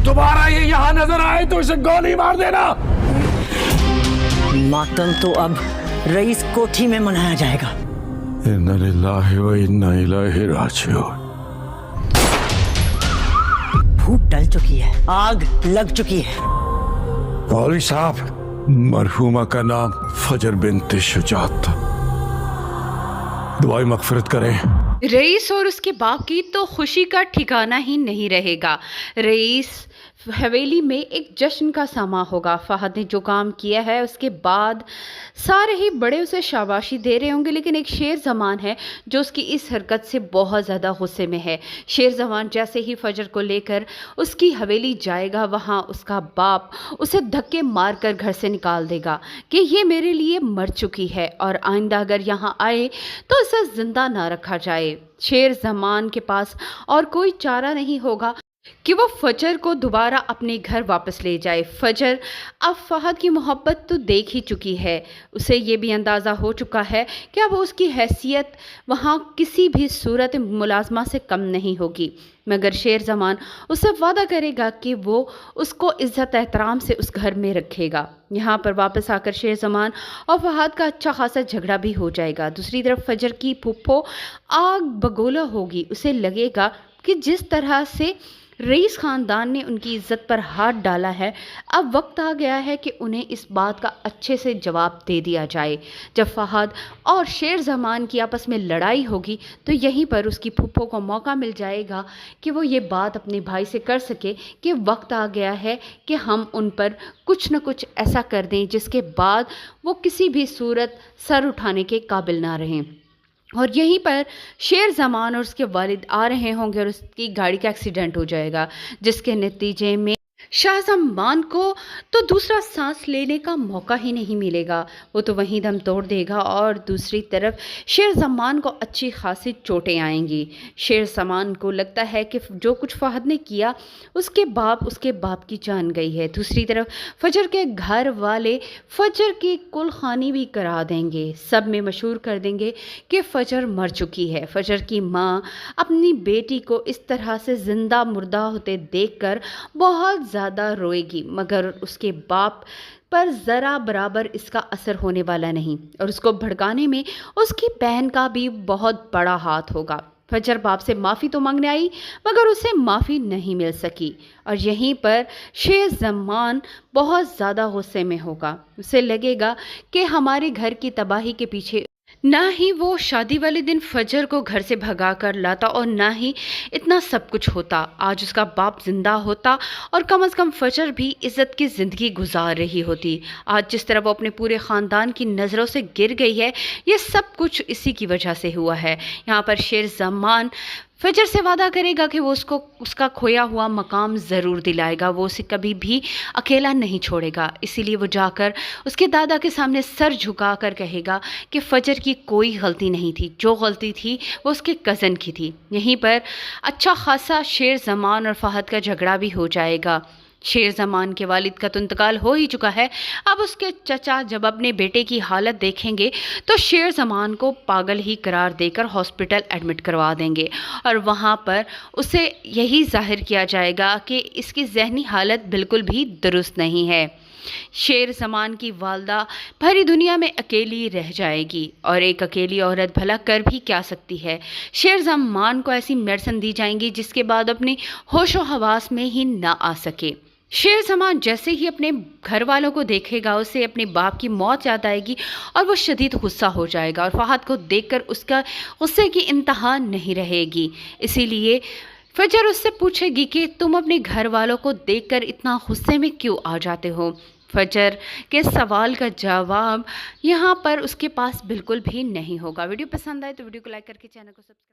दोबारा ये यहाँ नजर आए तो इसे गोली मार देना। मातम तो अब रईस कोठी में मनाया जाएगा। इन्ना लिल्लाहि व इन्ना इलैहि राजिऊन। भूख टल चुकी है, आग लग चुकी है। मौलवी साहब, मरहूमा का नाम फजर बिन्त शुजात था, दुआई मगफिरत करें। रईस और उसके बाप की तो खुशी का ठिकाना ही नहीं रहेगा। रईस हवेली में एक जश्न का समा होगा। फहद ने जो काम किया है उसके बाद सारे ही बड़े उसे शाबाशी दे रहे होंगे, लेकिन एक शेर जमान है जो उसकी इस हरकत से बहुत ज़्यादा गुस्से में है। शेर जमान जैसे ही फजर को लेकर उसकी हवेली जाएगा, वहाँ उसका बाप उसे धक्के मार कर घर से निकाल देगा कि ये मेरे लिए मर चुकी है और आइंदा अगर यहाँ आए तो उसे ज़िंदा ना रखा जाए। शेर जमान के पास और कोई चारा नहीं होगा कि वो फजर को दोबारा अपने घर वापस ले जाए। फजर अब फहद की मोहब्बत तो देख ही चुकी है, उसे ये भी अंदाज़ा हो चुका है कि अब उसकी हैसियत वहाँ किसी भी सूरत मुलाजमा से कम नहीं होगी। मगर शेर जमान उससे वादा करेगा कि वो उसको इज़्ज़त एहतराम से उस घर में रखेगा। यहाँ पर वापस आकर शेर जमान और फहद का अच्छा खासा झगड़ा भी हो जाएगा। दूसरी तरफ फजर की फुप्पो आग बगोला होगी। उसे लगेगा कि जिस तरह से रईस ख़ानदान ने उनकी इज़्ज़त पर हाथ डाला है, अब वक्त आ गया है कि उन्हें इस बात का अच्छे से जवाब दे दिया जाए। जब फहद और शेर जमान की आपस में लड़ाई होगी तो यहीं पर उसकी फुप्पो को मौका मिल जाएगा कि वो ये बात अपने भाई से कर सके कि वक्त आ गया है कि हम उन पर कुछ न कुछ ऐसा कर दें जिसके बाद वो किसी भी सूरत सर उठाने के काबिल ना रहें। और यहीं पर शेर जमान और उसके वालिद आ रहे होंगे और उसकी गाड़ी का एक्सीडेंट हो जाएगा, जिसके नतीजे में शाह जमान को तो दूसरा सांस लेने का मौका ही नहीं मिलेगा, वो तो वहीं दम तोड़ देगा। और दूसरी तरफ शेर जमान को अच्छी खासी चोटें आएंगी। शेर जमान को लगता है कि जो कुछ फहद ने किया उसके बाप की जान गई है। दूसरी तरफ फजर के घर वाले फजर की कुलखानी भी करा देंगे, सब में मशहूर कर देंगे कि फजर मर चुकी है। फजर की माँ अपनी बेटी को इस तरह से जिंदा मुर्दा होते देखकर बहुत ज़्यादा रोएगी, मगर उसके बाप पर ज़रा बराबर इसका असर होने वाला नहीं और उसको भड़काने में उसकी बहन का भी बहुत बड़ा हाथ होगा। फजर बाप से माफ़ी तो मांगने आई मगर उसे माफ़ी नहीं मिल सकी और यहीं पर शेर जमान बहुत ज़्यादा गुस्से में होगा। उसे लगेगा कि हमारे घर की तबाही के पीछे ना ही वो शादी वाले दिन फजर को घर से भगा कर लाता और ना ही इतना सब कुछ होता। आज उसका बाप जिंदा होता और कम से कम फजर भी इज़्ज़त की ज़िंदगी गुजार रही होती। आज जिस तरह वो अपने पूरे ख़ानदान की नज़रों से गिर गई है, ये सब कुछ इसी की वजह से हुआ है। यहाँ पर शेर जमान फजर से वादा करेगा कि वो उसको उसका खोया हुआ मकाम ज़रूर दिलाएगा, वो उसे कभी भी अकेला नहीं छोड़ेगा। इसीलिए वो जाकर उसके दादा के सामने सर झुका कर कहेगा कि फ़जर की कोई गलती नहीं थी, जो गलती थी वो उसके कज़न की थी। यहीं पर अच्छा खासा शेर जमान और फहद का झगड़ा भी हो जाएगा। शेर जमान के वालिद का तो इंतकाल हो ही चुका है। अब उसके चचा जब अपने बेटे की हालत देखेंगे तो शेर जमान को पागल ही करार देकर हॉस्पिटल एडमिट करवा देंगे और वहाँ पर उसे यही जाहिर किया जाएगा कि इसकी जहनी हालत बिल्कुल भी दुरुस्त नहीं है। शेर जमान की वालदा भरी दुनिया में अकेली रह जाएगी और एक अकेली औरत भला कर भी क्या सकती है। शेर जमान को ऐसी मेडिसिन दी जाएंगी जिसके बाद अपने होशो हवास में ही ना आ सके। शेर जमान जैसे ही अपने घर वालों को देखेगा उसे अपने बाप की मौत याद आएगी और वो शदीद गुस्सा हो जाएगा और फहद को देखकर उसका गुस्से की इंतहा नहीं रहेगी। इसीलिए फजर उससे पूछेगी कि तुम अपने घर वालों को देखकर इतना गुस्से में क्यों आ जाते हो। फजर के सवाल का जवाब यहाँ पर उसके पास बिल्कुल भी नहीं होगा। वीडियो पसंद आए तो वीडियो को लाइक करके चैनल को सब्सक्राइब